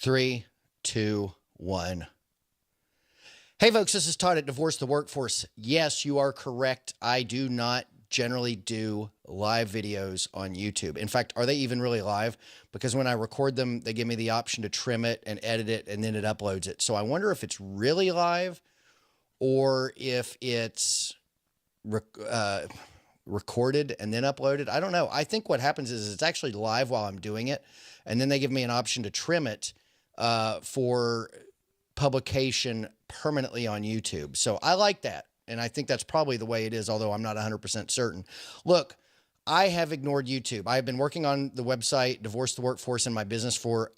Three, two, one. Hey folks, this is Todd at Divorce the Workforce. Yes, you are correct. I do not generally do live videos on YouTube. In fact, are they even really live? Because when I record them, they give me the option to trim it and edit it, and then it uploads it. So I wonder if it's really live or if it's recorded and then uploaded. I don't know. I think what happens is it's actually live while I'm doing it, and then they give me an option to trim it for publication permanently on YouTube. So I like that. And I think that's probably the way it is, although I'm not 100% certain. Look, I have ignored YouTube. I've been working on the website, Divorce the Workforce, in my business for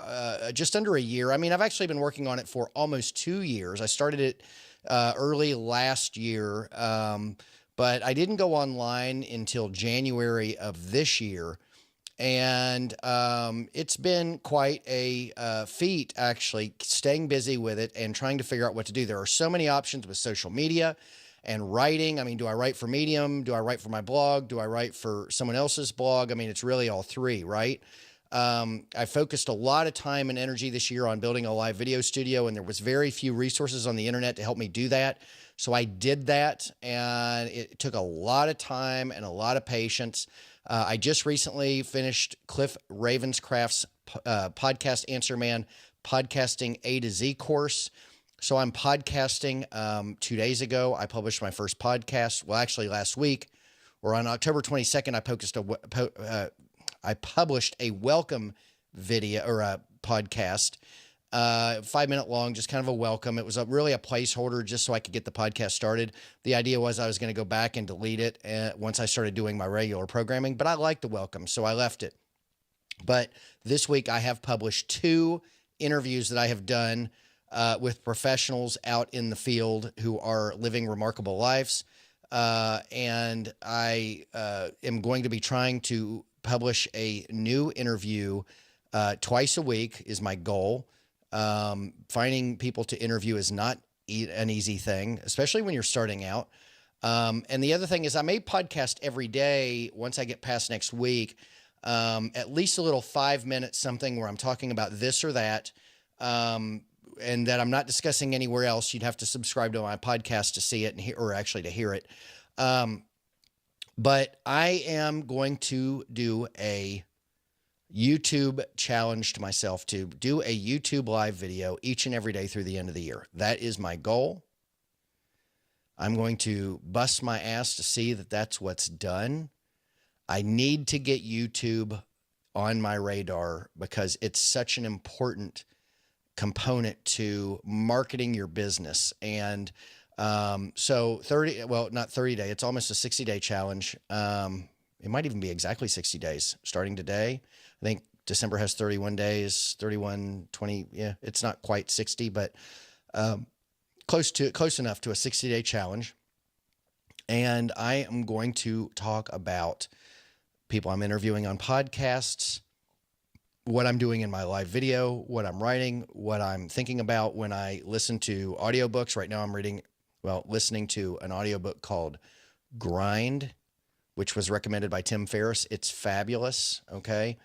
just under a year. I mean, I've actually been working on it for almost 2 years. I started it early last year, but I didn't go online until January of this year. And it's been quite a feat, actually, staying busy with it and trying to figure out what to do. There are so many options with social media and writing. I mean, do I write for Medium? Do I write for my blog? Do I write for someone else's blog? I mean, it's really all three, right? I focused a lot of time and energy this year on building a live video studio, and there was very few resources on the internet to help me do that. So I did that, and it took a lot of time and a lot of patience. I just recently finished Cliff Ravenscraft's Podcast Answer Man Podcasting A to Z course. So I'm podcasting. 2 days ago, I published my first podcast. Well, actually last week, or on October 22nd, I published a welcome video or a podcast, 5-minute long, just kind of a welcome. It was really a placeholder just so I could get the podcast started. The idea was I was going to go back and delete it once I started doing my regular programming, but I liked the welcome, so I left it. But this week I have published 2 interviews that I have done with professionals out in the field who are living remarkable lives. And I am going to be trying to publish a new interview twice a week is my goal. Finding people to interview is not an easy thing, especially when you're starting out. And the other thing is I may podcast every day once I get past next week, at least a little 5-minute something where I'm talking about this or that, and that I'm not discussing anywhere else. You'd have to subscribe to my podcast to see it or actually to hear it. But I am going to do a YouTube challenge to myself to do a YouTube live video each and every day through the end of the year. That is my goal. I'm going to bust my ass to see that that's what's done. I need to get YouTube on my radar because it's such an important component to marketing your business. And so not 30 day, it's almost a 60-day challenge. It might even be exactly 60 days starting today. I think December has 31 days, 31, 20. Yeah, it's not quite 60, but close enough to a 60-day challenge. And I am going to talk about people I'm interviewing on podcasts, what I'm doing in my live video, what I'm writing, what I'm thinking about when I listen to audiobooks. Right now I'm listening to an audiobook called Grind, which was recommended by Tim Ferriss. It's fabulous. Okay.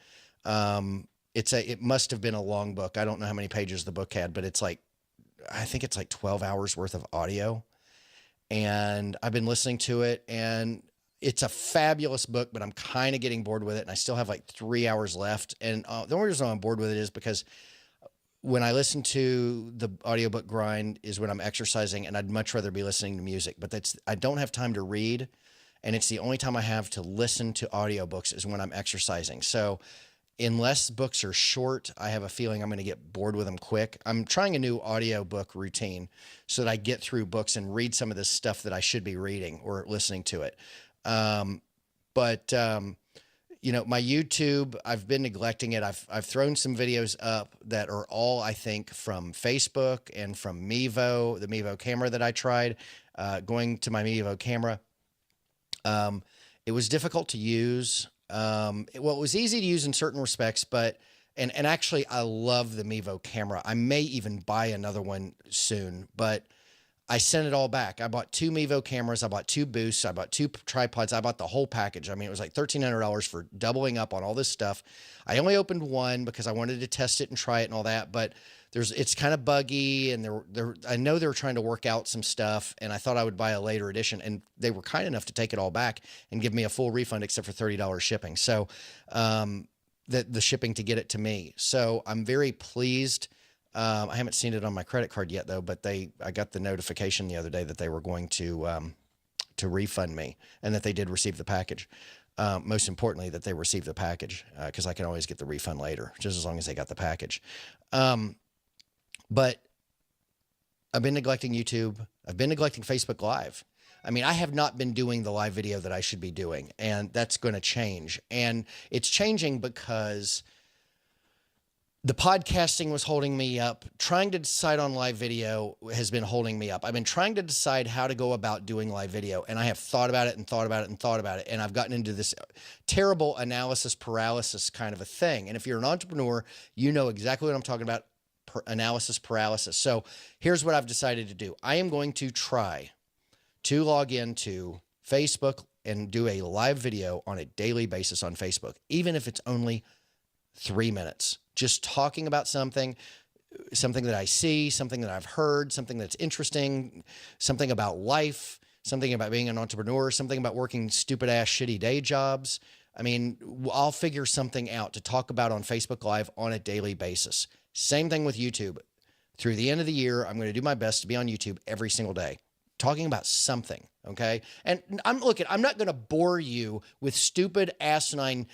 It must have been a long book. I don't know how many pages the book had, but I think it's like 12 hours worth of audio. And I've been listening to it, and it's a fabulous book, but I'm kind of getting bored with it. And I still have like 3 hours left. And the only reason I'm bored with it is because when I listen to the audiobook Grind is when I'm exercising, and I'd much rather be listening to music, but I don't have time to read. And it's the only time I have to listen to audiobooks is when I'm exercising. So unless books are short, I have a feeling I'm going to get bored with them quick. I'm trying a new audiobook routine so that I get through books and read some of this stuff that I should be reading or listening to it. My YouTube, I've been neglecting it. I've thrown some videos up that are all, I think, from Facebook and from Mevo, the Mevo camera that I tried, going to my Mevo camera. It was difficult to use. It was easy to use in certain respects, but, and actually I love the Mevo camera. I may even buy another one soon, but I sent it all back. I bought 2 Mevo cameras. I bought 2 boosts. I bought 2 tripods. I bought the whole package. I mean, it was like $1,300 for doubling up on all this stuff. I only opened one because I wanted to test it and try it and all that, but it's kind of buggy, and I know they were trying to work out some stuff, and I thought I would buy a later edition, and they were kind enough to take it all back and give me a full refund except for $30 shipping. So, the shipping to get it to me. So I'm very pleased. I haven't seen it on my credit card yet though, but I got the notification the other day that they were going to refund me, and that they did receive the package. Most importantly, that they received the package, because I can always get the refund later, just as long as they got the package. But I've been neglecting YouTube. I've been neglecting Facebook Live. I mean, I have not been doing the live video that I should be doing, and that's going to change. And it's changing because the podcasting was holding me up. Trying to decide on live video has been holding me up. I've been trying to decide how to go about doing live video, and I have thought about it and thought about it and thought about it, and I've gotten into this terrible analysis paralysis kind of a thing. And if you're an entrepreneur, you know exactly what I'm talking about, analysis paralysis. So here's what I've decided to do. I am going to try to log into Facebook and do a live video on a daily basis on Facebook, even if it's only 3 minutes, just talking about something that I see, something that I've heard, something that's interesting, something about life, something about being an entrepreneur, something about working stupid ass shitty day jobs. I mean, I'll figure something out to talk about on Facebook Live on a daily basis. Same thing with YouTube. Through the end of the year, I'm going to do my best to be on YouTube every single day, talking about something, okay? And I'm not going to bore you with stupid, asinine,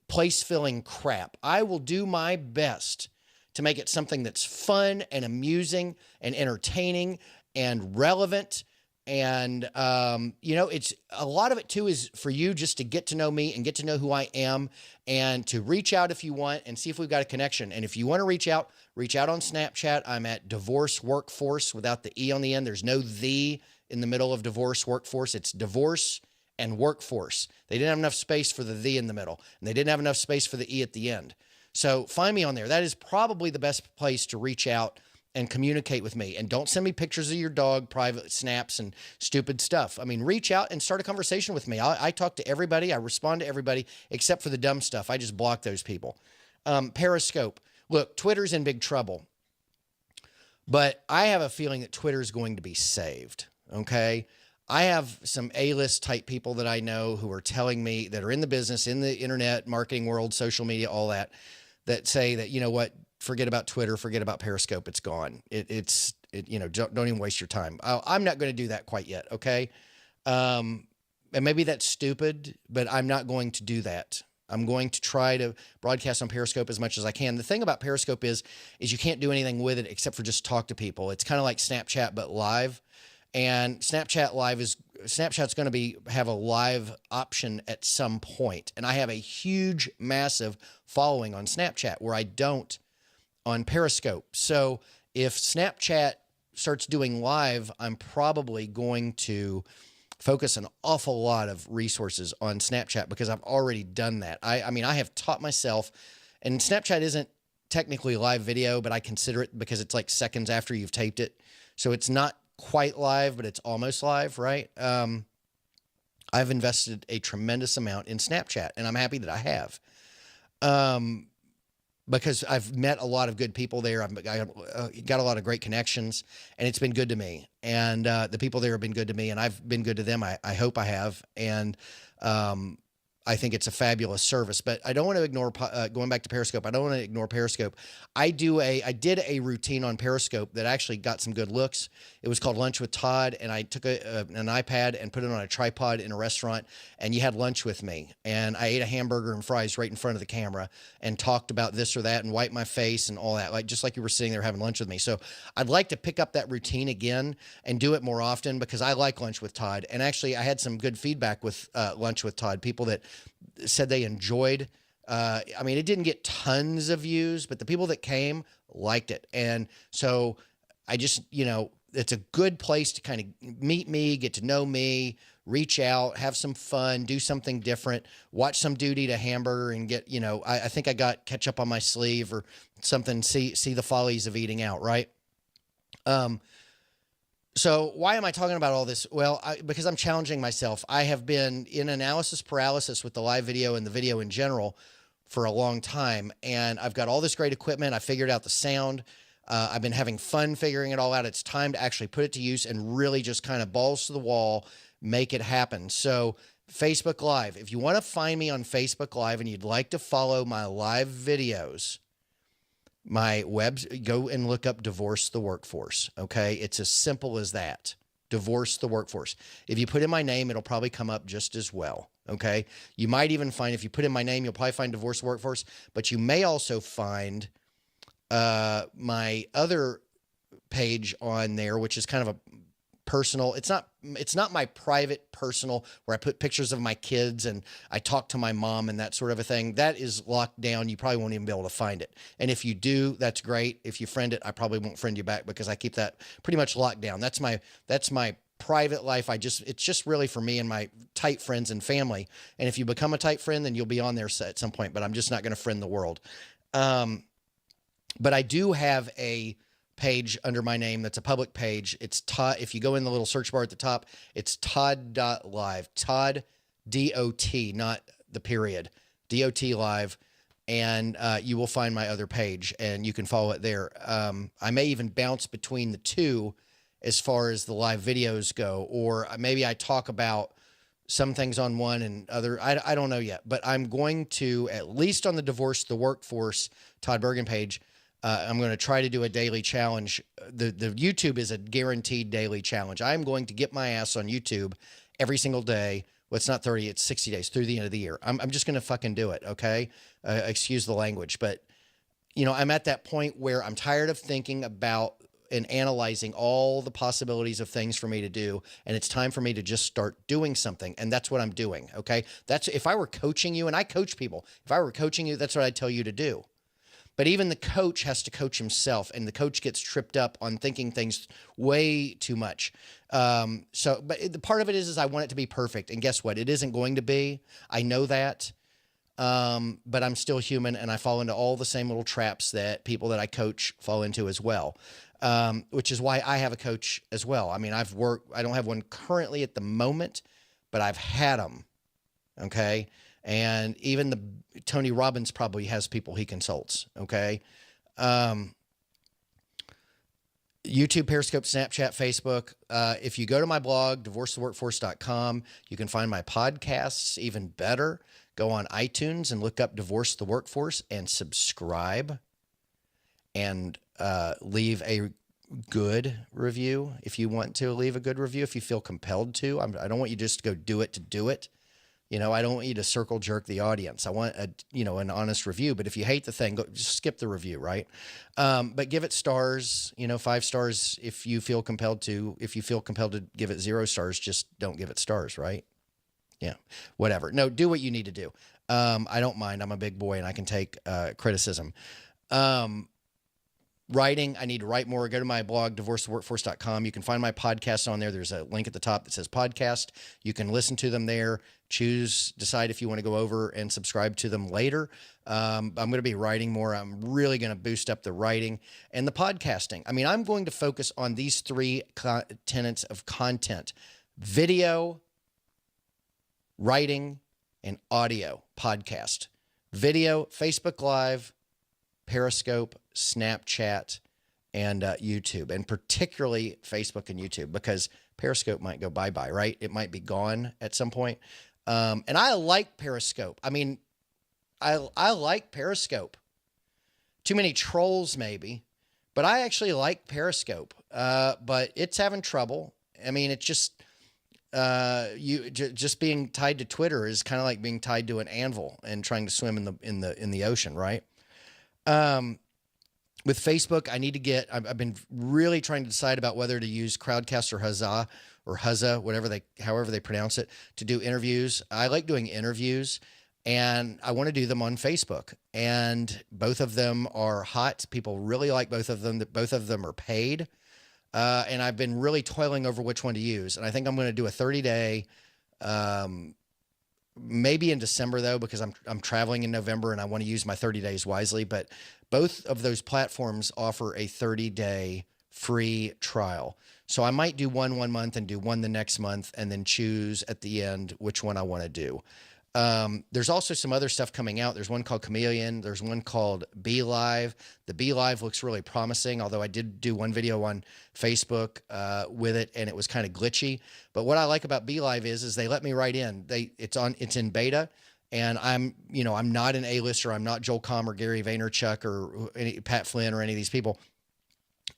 place-filling crap. I will do my best to make it something that's fun and amusing and entertaining and relevant. And, it's a lot of it too is for you just to get to know me and get to know who I am, and to reach out if you want and see if we've got a connection. And if you want to reach out on Snapchat. I'm at Divorce Workforce without the E on the end. There's no the in the middle of Divorce Workforce. It's Divorce and Workforce. They didn't have enough space for the in the middle, and they didn't have enough space for the E at the end. So find me on there. That is probably the best place to reach out and communicate with me. And don't send me pictures of your dog, private snaps, and stupid stuff. I mean, reach out and start a conversation with me. I talk to everybody. I respond to everybody except for the dumb stuff. I just block those people. Periscope. Look, Twitter's in big trouble, but I have a feeling that Twitter's going to be saved. Okay. I have some A-list type people that I know who are telling me, that are in the business, in the internet, marketing world, social media, all that say that, you know what, forget about Twitter, forget about Periscope. It's gone. Don't even waste your time. I'm not going to do that quite yet. Okay. And maybe that's stupid, but I'm not going to do that. I'm going to try to broadcast on Periscope as much as I can. The thing about Periscope is you can't do anything with it except for just talk to people. It's kind of like Snapchat, but live. And Snapchat's going to have a live option at some point. And I have a huge, massive following on Snapchat where I don't on Periscope. So if Snapchat starts doing live, I'm probably going to focus an awful lot of resources on Snapchat because I've already done that. I mean, I have taught myself, and Snapchat isn't technically live video, but I consider it because it's like seconds after you've taped it. So it's not quite live, but it's almost live, right? I've invested a tremendous amount in Snapchat, and I'm happy that I have. Because I've met a lot of good people there. I got a lot of great connections, and it's been good to me. And the people there have been good to me, and I've been good to them. I hope I have. And I think it's a fabulous service. But I don't want to ignore, going back to Periscope, I don't want to ignore Periscope. I did a routine on Periscope that actually got some good looks. It was called Lunch with Todd, and I took an iPad and put it on a tripod in a restaurant, and you had lunch with me. And I ate a hamburger and fries right in front of the camera and talked about this or that and wiped my face and all that, just like you were sitting there having lunch with me. So I'd like to pick up that routine again and do it more often because I like Lunch with Todd. And actually, I had some good feedback with Lunch with Todd, people that said they enjoyed. I mean, it didn't get tons of views, but the people that came liked it. And so I just, it's a good place to kind of meet me, get to know me, reach out, have some fun, do something different, watch some dude eat a hamburger and get, I think I got ketchup on my sleeve or something, see the follies of eating out, right? So why am I talking about all this? Well, because I'm challenging myself. I have been in analysis paralysis with the live video and the video in general for a long time. And I've got all this great equipment. I figured out the sound. I've been having fun figuring it all out. It's time to actually put it to use and really just kind of balls to the wall, make it happen. So Facebook Live, if you want to find me on Facebook Live and you'd like to follow my live videos, go and look up Divorce the Workforce. Okay. It's as simple as that. Divorce the Workforce. If you put in my name, it'll probably come up just as well. Okay. You might even find, if you put in my name, you'll probably find Divorce the Workforce, but you may also find my other page on there, which is kind of a personal. It's not my private personal where I put pictures of my kids and I talk to my mom and that sort of a thing. That is locked down. You probably won't even be able to find it. And if you do, that's great. If you friend it, I probably won't friend you back because I keep that pretty much locked down. That's my private life. It's just really for me and my tight friends and family. And if you become a tight friend, then you'll be on there at some point, but I'm just not going to friend the world. But I do have a page under my name that's a public page. It's Todd. If you go in the little search bar at the top, it's Todd.LIVE. Todd, D-O-T, not the period. D-O-T live. And you will find my other page, and you can follow it there. I may even bounce between the two as far as the live videos go, or maybe I talk about some things on one and other. I don't know yet, but I'm going to, at least on the Divorce the Workforce Todd Bergen page, I'm going to try to do a daily challenge. The YouTube is a guaranteed daily challenge. I'm going to get my ass on YouTube every single day. Well, it's not 30, it's 60 days through the end of the year. I'm just going to fucking do it. Okay. Excuse the language, but you know, I'm at that point where I'm tired of thinking about and analyzing all the possibilities of things for me to do. And it's time for me to just start doing something. And that's what I'm doing. Okay. If I were coaching you, and I coach people, if I were coaching you, that's what I'd tell you to do. But even the coach has to coach himself, and the coach gets tripped up on thinking things way too much. But the part of it is I want it to be perfect. And guess what? It isn't going to be. I know that. But I'm still human, and I fall into all the same little traps that people that I coach fall into as well. Which is why I have a coach as well. I mean, I don't have one currently at the moment, but I've had them. Okay. And even Tony Robbins probably has people he consults. Okay. YouTube, Periscope, Snapchat, Facebook. If you go to my blog, divorcetheworkforce.com, you can find my podcasts. Even better, go on iTunes and look up Divorce the Workforce and subscribe and leave a good review if you want to leave a good review, if you feel compelled to. I don't want you just to go do it to do it. You know, I don't want you to circle jerk the audience. I want an honest review, but if you hate the thing, just skip the review. Right. But give it stars, 5 stars. If you feel compelled to give it 0 stars, just don't give it stars. Right. Yeah. Whatever. No, do what you need to do. I don't mind. I'm a big boy and I can take criticism. Writing, I need to write more. Go to my blog, divorcetheworkforce.com. You can find my podcast on there. There's a link at the top that says podcast. You can listen to them there. Decide if you want to go over and subscribe to them later. I'm going to be writing more. I'm really going to boost up the writing and the podcasting. I mean, I'm going to focus on these 3 tenets of content: video, writing, and audio podcast. Video, Facebook Live, Periscope, Snapchat, and YouTube, and particularly Facebook and YouTube, because Periscope might go bye-bye, right? It might be gone at some point. And I like Periscope. I mean, I like Periscope. Too many trolls maybe, but I actually like Periscope. But it's having trouble. I mean, it's just just being tied to Twitter is kind of like being tied to an anvil and trying to swim in the ocean, right? With Facebook, I've been really trying to decide about whether to use Crowdcast or Huzza, however they pronounce it, to do interviews. I like doing interviews, and I want to do them on Facebook. And both of them are hot. People really like both of them. Both of them are paid. And I've been really toiling over which one to use. And I think I'm going to do a 30-day, maybe in December though, because I'm traveling in November and I want to use my 30 days wisely. But both of those platforms offer a 30-day free trial. So I might do one month and do one the next month and then choose at the end which one I want to do. There's also some other stuff coming out. There's one called Chameleon. There's one called Live. The Live looks really promising, although I did do one video on Facebook with it, and it was kind of glitchy. But what I like about Live is they let me write in. It's in beta, and I'm not an A-lister. I'm not Joel Comm or Gary Vaynerchuk or Pat Flynn or any of these people.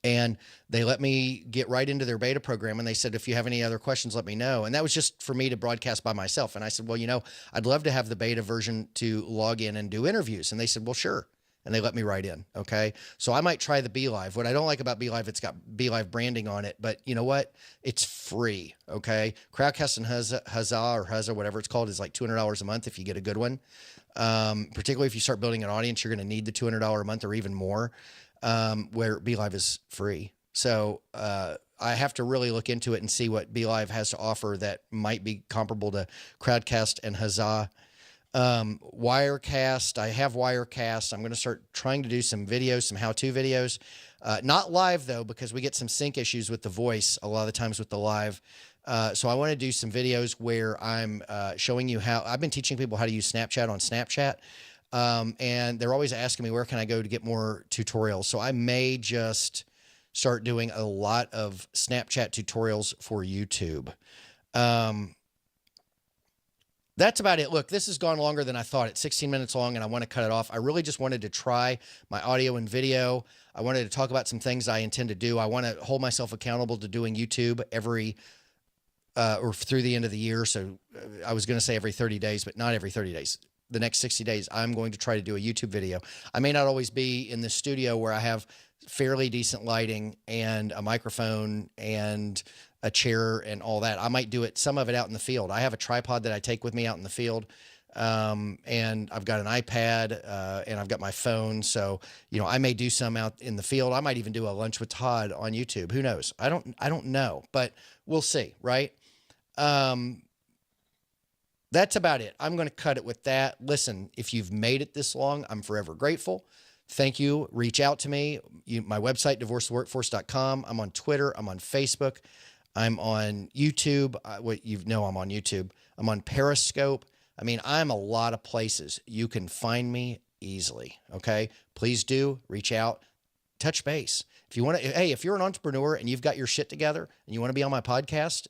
And they let me get right into their beta program. And they said, if you have any other questions, let me know. And that was just for me to broadcast by myself. And I said, well, I'd love to have the beta version to log in and do interviews. And they said, well, sure. And they let me right in. Okay. So I might try the Live. What I don't like about Live, it's got Live branding on it, but you know what? It's free. Okay. Crowdcast and Huzzah, whatever it's called, is like $200 a month if you get a good one. Particularly if you start building an audience, you're going to need the $200 a month or even more. Where Live is free. So I have to really look into it and see what Live has to offer that might be comparable to Crowdcast and Huzzah. Wirecast, I have Wirecast. I'm going to start trying to do some videos, some how-to videos. Not live, though, because we get some sync issues with the voice a lot of the times with the live. So I want to do some videos where I'm showing you how. I've been teaching people how to use Snapchat on Snapchat. And they're always asking me, where can I go to get more tutorials? So I may just start doing a lot of Snapchat tutorials for YouTube. That's about it. Look, this has gone longer than I thought. It's 16 minutes long, and I want to cut it off. I really just wanted to try my audio and video. I wanted to talk about some things I intend to do. I want to hold myself accountable to doing YouTube or through the end of the year. So I was going to say every 30 days, but not every 30 days. The next 60 days, I'm going to try to do a YouTube video. I may not always be in the studio where I have fairly decent lighting and a microphone and a chair and all that. I might do some of it out in the field. I have a tripod that I take with me out in the field. And I've got an iPad, and I've got my phone. So, I may do some out in the field. I might even do a lunch with Todd on YouTube. Who knows? I don't know, but we'll see. Right. That's about it. I'm going to cut it with that. Listen, if you've made it this long, I'm forever grateful. Thank you. Reach out to me. My website, divorcetheworkforce.com. I'm on Twitter. I'm on Facebook. I'm on YouTube. I'm on YouTube. I'm on Periscope. I mean, I'm a lot of places. You can find me easily. Okay. Please do reach out, touch base. If you want to, hey, if you're an entrepreneur and you've got your shit together and you want to be on my podcast,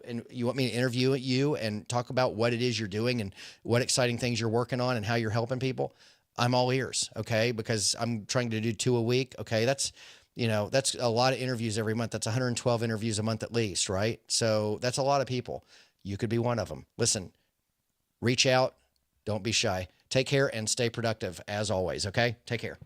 and you want me to interview you and talk about what it is you're doing and what exciting things you're working on and how you're helping people, I'm all ears. Okay. Because I'm trying to do 2 a week. Okay. That's a lot of interviews every month. That's 112 interviews a month at least. Right. So that's a lot of people. You could be one of them. Listen, reach out. Don't be shy. Take care and stay productive as always. Okay. Take care.